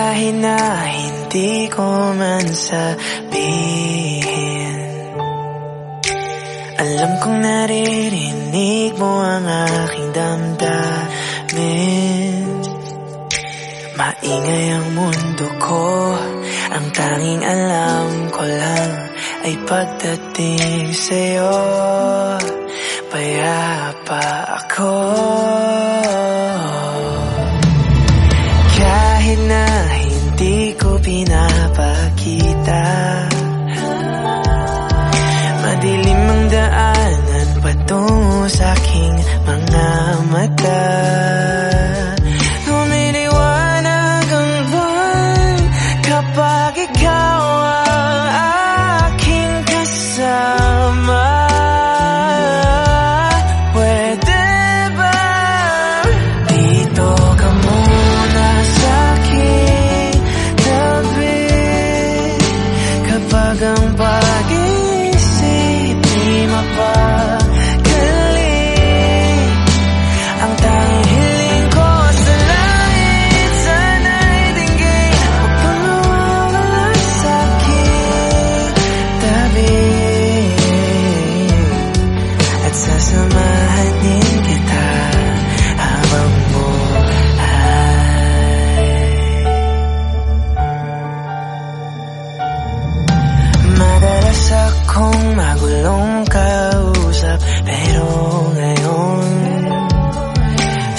Kahit na hindi ko man sabihin, alam kong naririnig mo ang aking damdamin. Maingay ang mundo ko, ang tanging alam ko lang ay pagdating sa'yo, payapa ako. Kahit na hindi ko pinapakita, madilim ang daanan patungo sa aking mga mata. Lumiliwanag ang buwan kapag ikaw ang aking kasama. Pwede ba dito ka muna sa aking tabi, kapag ang pag-iisip di mapagaling. Ang tanging hiling ko sa langit, sana'y dinggin. Huwag kang mawawala sa aking tabi, at sasamahan din kita habang buhay. Madalas akong magulong kausap, pero ngayon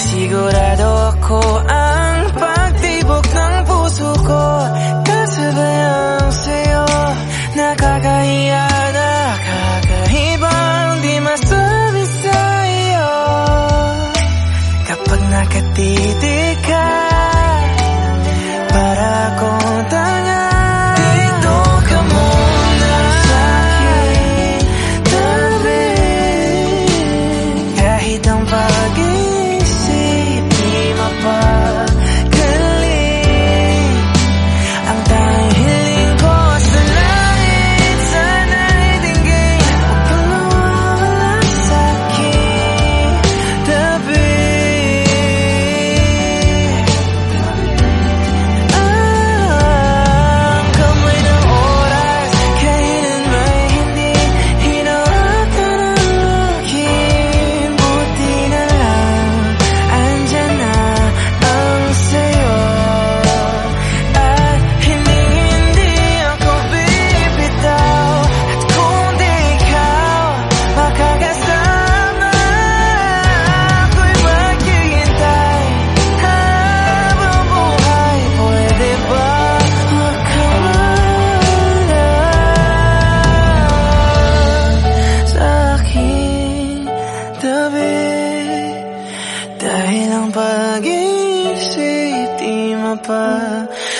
sigurado ako ang pagtibok ng puso ko kasabayang sa'yo. Nakakahiya, nakakahibang di masabi sa'yo kapag nakatitig ka, para akong tanga. Dito ka muna sa aking tabi, kahit ang pag-iisip di mapagaling. Ang tanging hiling ko sa langit, sana'y dinggin. Huwag kang mawawala sa aking tabi. Ang kamay ng oras kailanman hindi hinawakan ang aking. Buti na lang andyan na ang sayo, at hindi ako bibitaw. At kung di ikaw makakasama, ako'y maghihintay habang buhay. Pwede ba huwag ka mawala sa aking tabi, dahil ang pag-iisip di mapagaling.